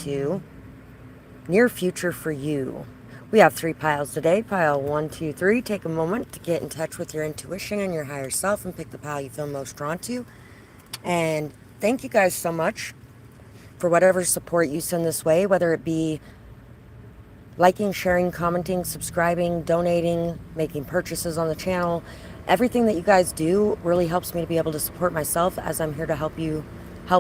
into near future for you. We have 3 piles today. Pile 1, 2, 3. Take a moment to get in touch with your intuition and your higher self and pick the pile you feel most drawn to. And thank you guys so much for whatever support you send this way, whether it be liking, sharing, commenting, subscribing, donating, making purchases on the channel. Everything that you guys do really helps me to be able to support myself, as I'm here to help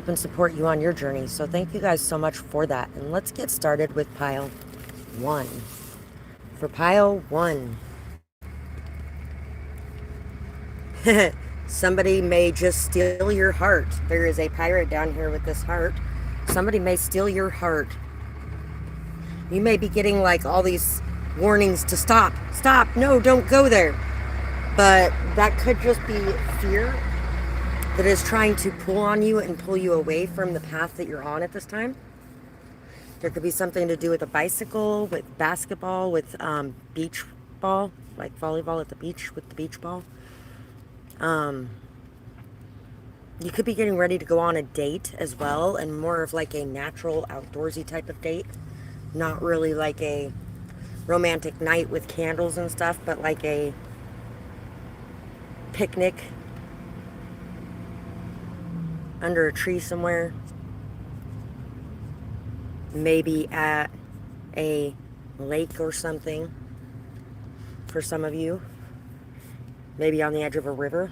and support you on your journey. So thank you guys so much for that. And let's get started with pile 1. For pile 1, somebody may just steal your heart. There is a pirate down here with this heart. Somebody may steal your heart. You may be getting like all these warnings to stop, no, don't go there. But that could just be fear that is trying to pull on you and pull you away from the path that you're on at this time. There could be something to do with a bicycle, with basketball, with beach ball, like volleyball at the beach with the beach ball. You could be getting ready to go on a date as well, and more of like a natural outdoorsy type of date. Not really like a romantic night with candles and stuff, but like a picnic under a tree somewhere. Maybe at a lake or something for some of you. Maybe on the edge of a river.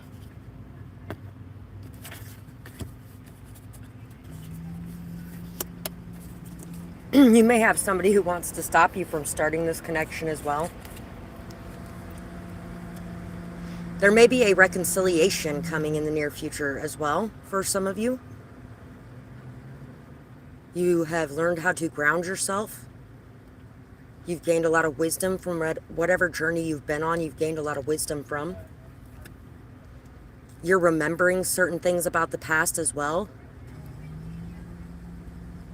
You may have somebody who wants to stop you from starting this connection as well. There may be a reconciliation coming in the near future as well for some of you. You have learned how to ground yourself. You've gained a lot of wisdom from whatever journey you've been on. You've gained a lot of wisdom from. You're remembering certain things about the past as well.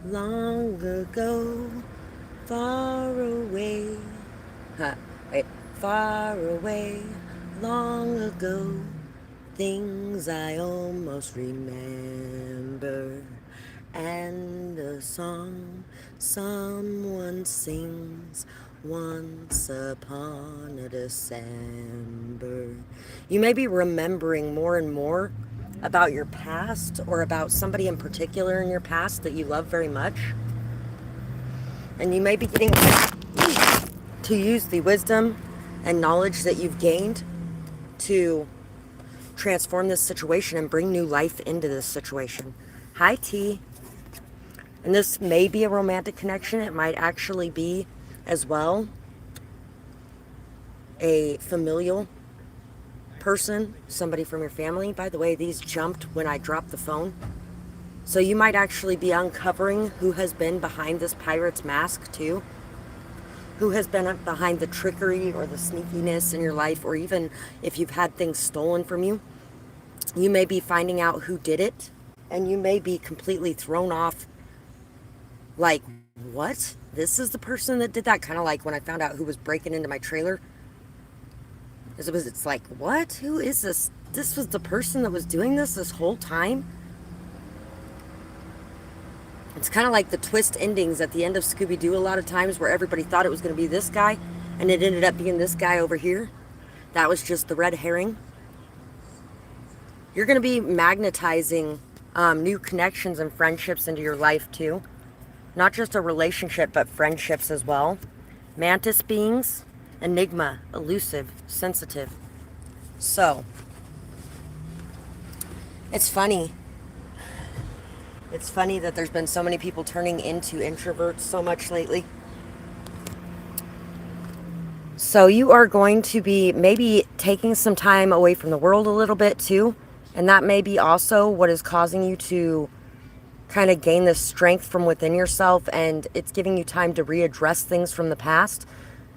Long ago, far away. Far away, long ago. Things I almost remember. And a song someone sings once upon a December. You may be remembering more and more about your past, or about somebody in particular in your past that you love very much. And you may be getting to use the wisdom and knowledge that you've gained to transform this situation and bring new life into this situation. Hi, T. And this may be a romantic connection. It might actually be as well a familial person, somebody from your family. By the way, these jumped when I dropped the phone. So you might actually be uncovering who has been behind this pirate's mask too. Who has been behind the trickery or the sneakiness in your life, or even if you've had things stolen from you. You may be finding out who did it, and you may be completely thrown off. Like, what? This is the person that did that? Kind of like when I found out who was breaking into my trailer. It's like, what? Who is this? This was the person that was doing this whole time? It's kind of like the twist endings at the end of Scooby-Doo a lot of times, where everybody thought it was going to be this guy, and it ended up being this guy over here. That was just the red herring. You're going to be magnetizing new connections and friendships into your life too. Not just a relationship, but friendships as well. Mantis beings, enigma, elusive, sensitive. So, it's funny. It's funny that there's been so many people turning into introverts so much lately. So you are going to be maybe taking some time away from the world a little bit too. And that may be also what is causing you to kind of gain this strength from within yourself, and it's giving you time to readdress things from the past.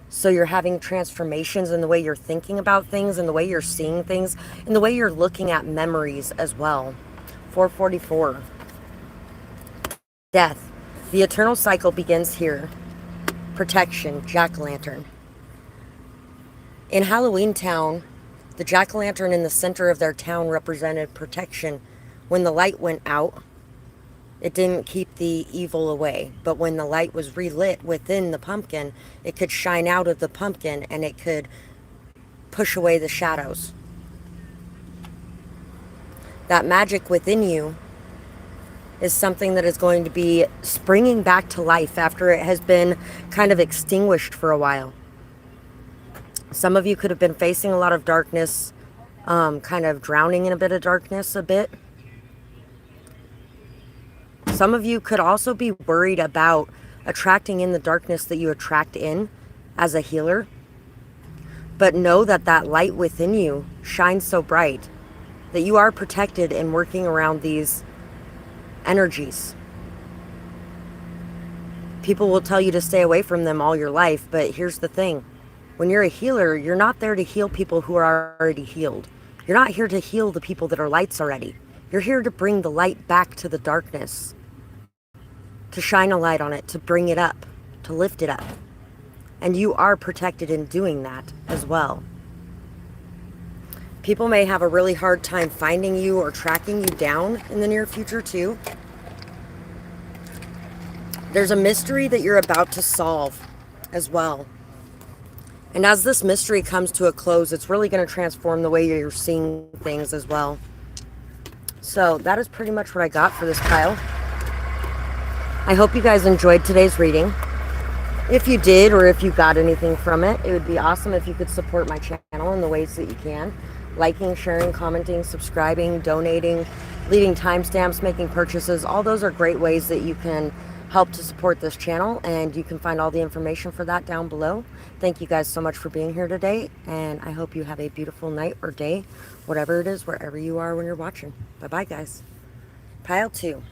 So you're having transformations in the way you're thinking about things, and the way you're seeing things, and the way you're looking at memories as well. 444. Death. The eternal cycle begins here. Protection. Jack-o'-lantern. In Halloween Town, the jack-o'-lantern in the center of their town represented protection. When the light went out, It didn't keep the evil away. But when the light was relit within the pumpkin, it could shine out of the pumpkin and it could push away the shadows. That magic within you is something that is going to be springing back to life after it has been kind of extinguished for a while. Some of you could have been facing a lot of darkness, kind of drowning in a bit of darkness a bit. Some of you could also be worried about attracting in the darkness that you attract in as a healer. But know that that light within you shines so bright that you are protected in working around these energies. People will tell you to stay away from them all your life, but here's the thing. When you're a healer, you're not there to heal people who are already healed. You're not here to heal the people that are lights already. You're here to bring the light back to the darkness, to shine a light on it, to bring it up, to lift it up. And you are protected in doing that as well. People may have a really hard time finding you or tracking you down in the near future too. There's a mystery that you're about to solve as well. And as this mystery comes to a close, it's really going to transform the way you're seeing things as well. So that is pretty much what I got for this pile. I hope you guys enjoyed today's reading. If you did, or if you got anything from it, it would be awesome if you could support my channel in the ways that you can. Liking, sharing, commenting, subscribing, donating, leaving timestamps, making purchases. All those are great ways that you can help to support this channel, and you can find all the information for that down below. Thank you guys so much for being here today, and I hope you have a beautiful night or day, whatever it is, wherever you are when you're watching. Bye-bye, guys. Pile 2.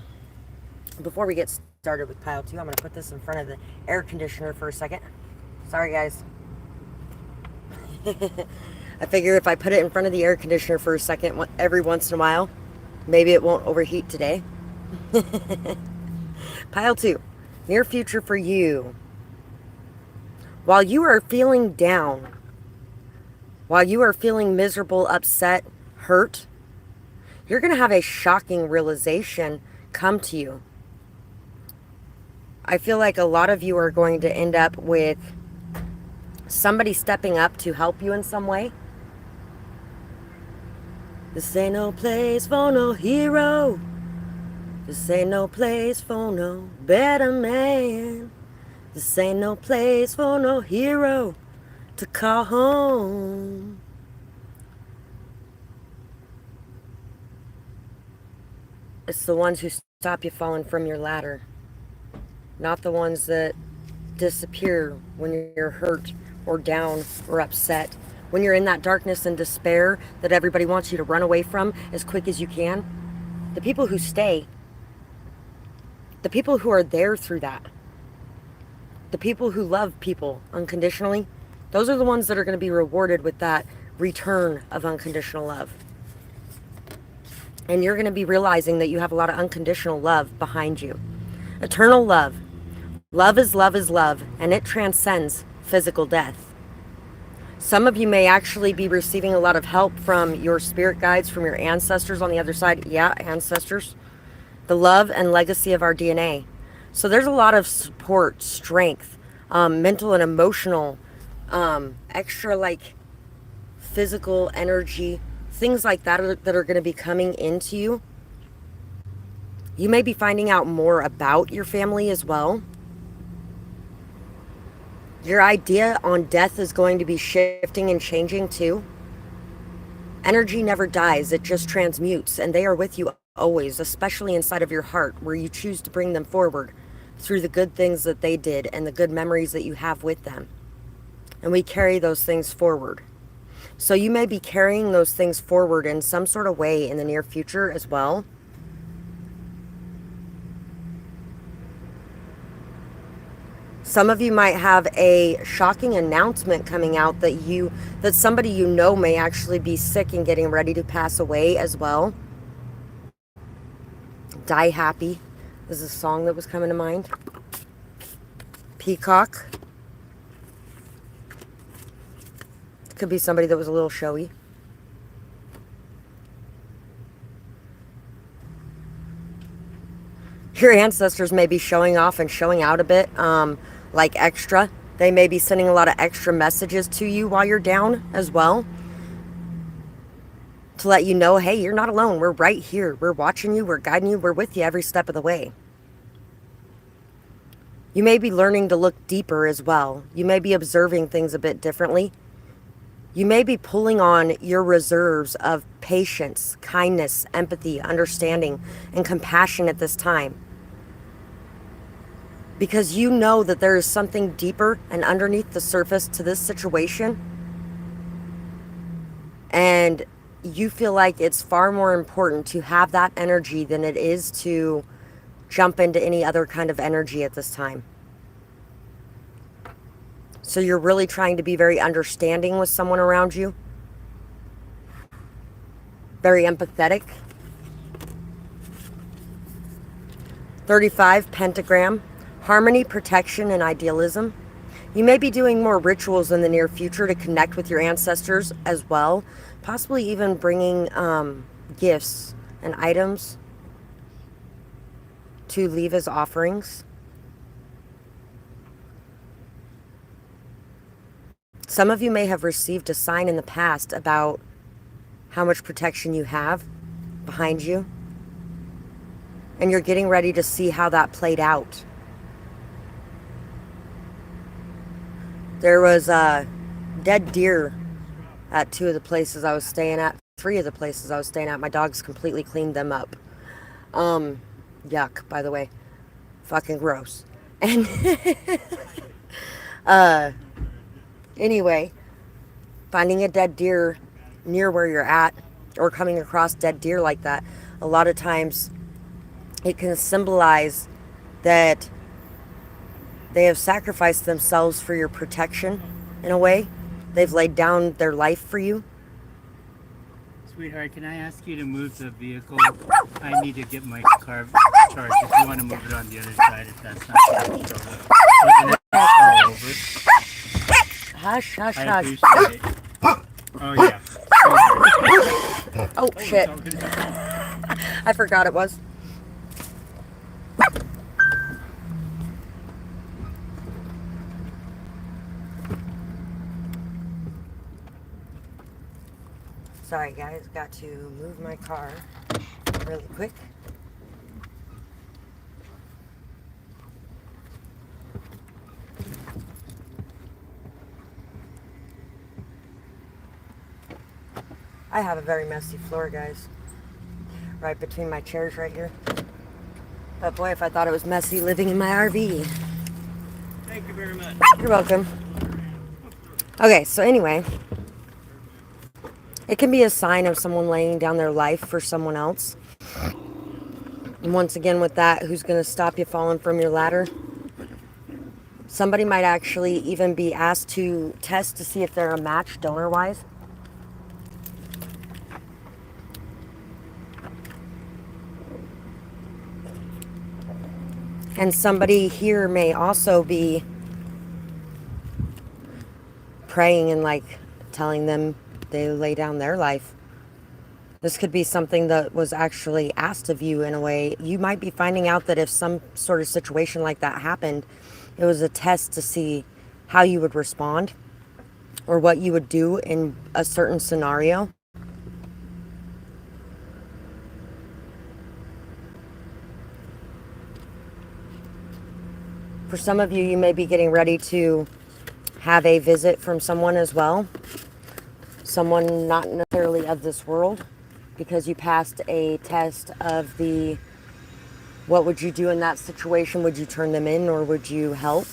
Before we get started with pile 2, I'm going to put this in front of the air conditioner for a second. Sorry, guys. I figure if I put it in front of the air conditioner for a second every once in a while, maybe it won't overheat today. Pile 2, near future for you. While you are feeling down, while you are feeling miserable, upset, hurt, you're going to have a shocking realization come to you. I feel like a lot of you are going to end up with somebody stepping up to help you in some way. This ain't no place for no hero. This ain't no place for no better man. This ain't no place for no hero to call home. It's the ones who stop you falling from your ladder, not the ones that disappear when you're hurt or down or upset. When you're in that darkness and despair that everybody wants you to run away from as quick as you can. The people who stay, the people who are there through that, the people who love people unconditionally, those are the ones that are going to be rewarded with that return of unconditional love. And you're going to be realizing that you have a lot of unconditional love behind you. Eternal love. Love is love is love, and it transcends physical death. Some of you may actually be receiving a lot of help from your spirit guides, from your ancestors on the other side. Yeah, ancestors. The love and legacy of our DNA. So there's a lot of support, strength, mental and emotional, extra like physical energy, things like that that are going to be coming into you. You may be finding out more about your family as well. Your idea on death is going to be shifting and changing too. Energy never dies, it just transmutes, and they are with you always, especially inside of your heart, where you choose to bring them forward through the good things that they did and the good memories that you have with them. And we carry those things forward. So you may be carrying those things forward in some sort of way in the near future as well. Some of you might have a shocking announcement coming out that somebody you know may actually be sick and getting ready to pass away as well. Die Happy is a song that was coming to mind. Peacock. It could be somebody that was a little showy. Your ancestors may be showing off and showing out a bit, like extra. They may be sending a lot of extra messages to you while you're down as well, to let you know, hey, you're not alone. We're right here. We're watching you. We're guiding you. We're with you every step of the way. You may be learning to look deeper as well. You may be observing things a bit differently. You may be pulling on your reserves of patience, kindness, empathy, understanding, and compassion at this time. Because you know that there is something deeper and underneath the surface to this situation. And you feel like it's far more important to have that energy than it is to jump into any other kind of energy at this time. So you're really trying to be very understanding with someone around you. Very empathetic. 35, pentagram. Harmony, protection, and idealism. You may be doing more rituals in the near future to connect with your ancestors as well. Possibly even bringing gifts and items to leave as offerings. Some of you may have received a sign in the past about how much protection you have behind you. And you're getting ready to see how that played out. There was a dead deer at 2 of the places I was staying at. 3 of the places I was staying at. My dogs completely cleaned them up. Yuck, by the way. Fucking gross. And anyway, finding a dead deer near where you're at, or coming across dead deer like that, a lot of times it can symbolize that they have sacrificed themselves for your protection in a way. They've laid down their life for you. Sweetheart, can I ask you to move the vehicle? I need to get my car charged. If you want to move it on the other side, if that's not going to trouble. All over. Hush, hush, I hush. appreciate it. Oh, yeah. Oh, shit. I forgot it was. Sorry guys, got to move my car really quick. I have a very messy floor, guys. Right between my chairs right here. But boy, if I thought it was messy living in my RV. Thank you very much. You're welcome. Okay, so anyway, it can be a sign of someone laying down their life for someone else. And once again with that, who's going to stop you falling from your ladder? Somebody might actually even be asked to test to see if they're a match donor-wise. And somebody here may also be praying and like telling them they lay down their life. This could be something that was actually asked of you in a way. You might be finding out that if some sort of situation like that happened, it was a test to see how you would respond or what you would do in a certain scenario. For some of you, you may be getting ready to have a visit from someone as well. Someone not necessarily of this world, because you passed a test of the what would you do in that situation? Would you turn them in or would you help?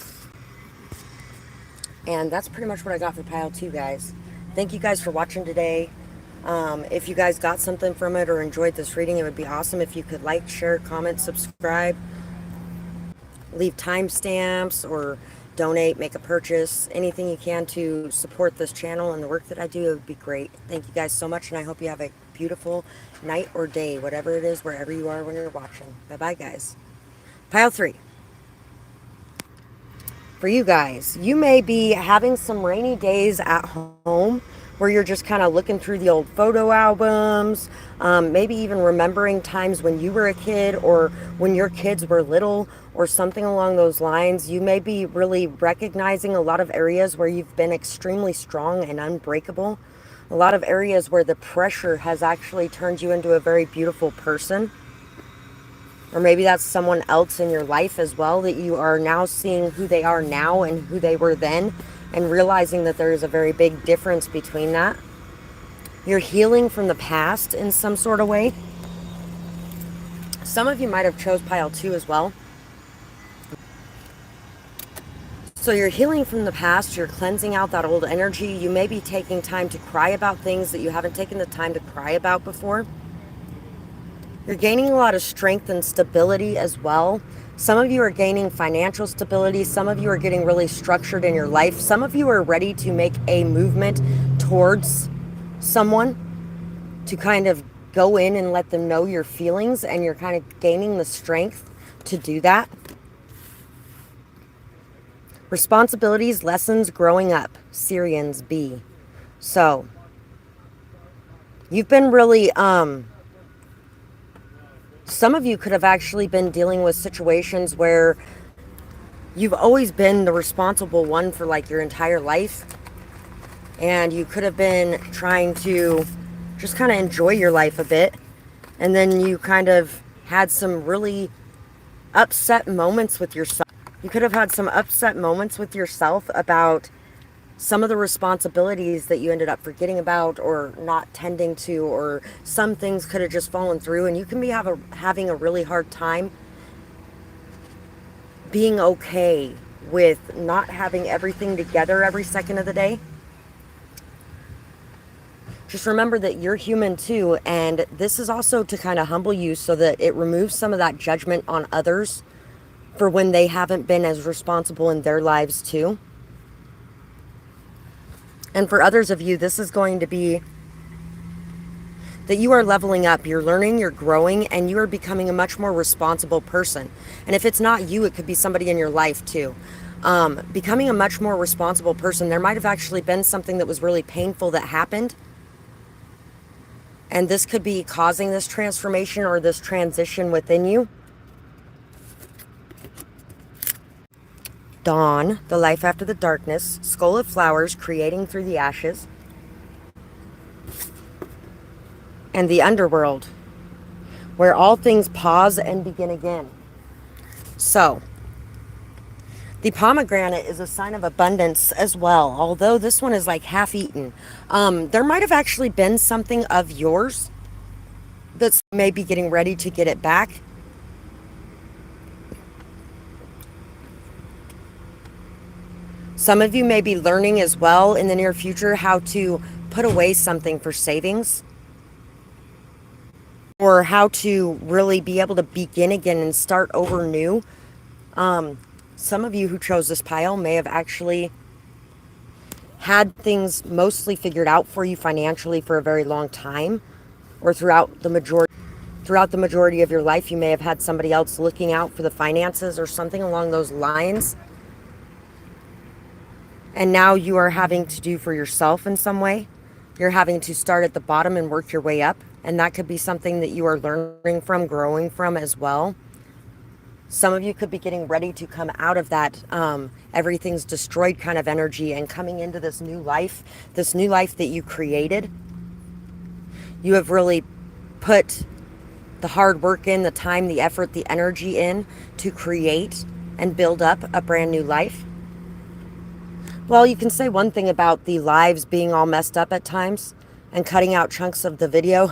And that's pretty much what I got for pile 2, guys. Thank you guys for watching today. If you guys got something from it or enjoyed this reading, it would be awesome if you could like, share, comment, subscribe, leave timestamps, or donate, make a purchase, anything you can to support this channel and the work that I do. It would be great. Thank you guys so much, and I hope you have a beautiful night or day, whatever it is, wherever you are when you're watching. Bye bye, guys. Pile 3. For you guys, you may be having some rainy days at home where you're just kind of looking through the old photo albums, maybe even remembering times when you were a kid or when your kids were little or something along those lines. You may be really recognizing a lot of areas where you've been extremely strong and unbreakable. A lot of areas where the pressure has actually turned you into a very beautiful person. Or maybe that's someone else in your life as well, that you are now seeing who they are now and who they were then, and realizing that there is a very big difference between that. You're healing from the past in some sort of way. Some of you might have chose pile 2 as well. So you're healing from the past, you're cleansing out that old energy. You may be taking time to cry about things that you haven't taken the time to cry about before. You're gaining a lot of strength and stability as well. Some of you are gaining financial stability. Some of you are getting really structured in your life. Some of you are ready to make a movement towards someone to kind of go in and let them know your feelings, and you're kind of gaining the strength to do that. Responsibilities, lessons, growing up. Syrians B. So, you've been really, some of you could have actually been dealing with situations where you've always been the responsible one for like your entire life. And you could have been trying to just kind of enjoy your life a bit. And then you kind of had some really upset moments with yourself. You could have had some upset moments with yourself about some of the responsibilities that you ended up forgetting about or not tending to, or some things could have just fallen through, and you can be having a really hard time being okay with not having everything together every second of the day. Just remember that you're human too, and this is also to kind of humble you so that it removes some of that judgment on others for when they haven't been as responsible in their lives too. And for others of you, this is going to be that you are leveling up, you're learning, you're growing, and you are becoming a much more responsible person. And if it's not you, it could be somebody in your life too. Becoming a much more responsible person, there might have actually been something that was really painful that happened. And this could be causing this transformation or this transition within you. Dawn, the life after the darkness, skull of flowers creating through the ashes, and the underworld, where all things pause and begin again. So, the pomegranate is a sign of abundance as well, although this one is like half eaten. There might have actually been something of yours that's maybe getting ready to get it back. Some of you may be learning as well in the near future how to put away something for savings, or how to really be able to begin again and start over new. Some of you who chose this pile may have actually had things mostly figured out for you financially for a very long time, or throughout the majority of your life. You may have had somebody else looking out for the finances or something along those lines. And now you are having to do for yourself in some way. You're having to start at the bottom and work your way up. And that could be something that you are learning from, growing from as well. Some of you could be getting ready to come out of that everything's destroyed kind of energy and coming into this new life that you created. You have really put the hard work in, the time, the effort, the energy in to create and build up a brand new life. Well, you can say one thing about the lives being all messed up at times and cutting out chunks of the video.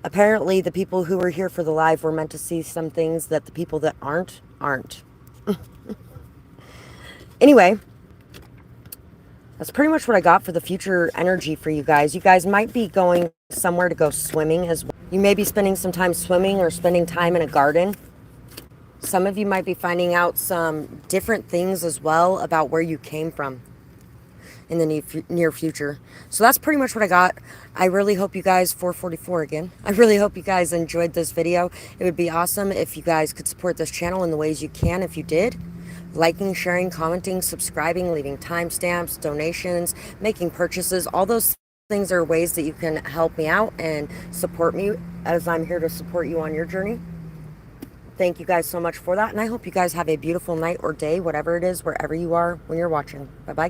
Apparently, the people who were here for the live were meant to see some things that the people that aren't. Anyway, that's pretty much what I got for the future energy for you guys. You guys might be going somewhere to go swimming as well. You may be spending some time swimming or spending time in a garden. Some of you might be finding out some different things as well about where you came from in the near future. So that's pretty much what I got. I really hope you guys, 444 again, I really hope you guys enjoyed this video. It would be awesome if you guys could support this channel in the ways you can if you did. liking, sharing, commenting, subscribing, leaving timestamps, donations, making purchases. All those things are ways that you can help me out and support me as I'm here to support you on your journey. Thank you guys so much for that, and I hope you guys have a beautiful night or day, whatever it is, wherever you are when you're watching. Bye-bye.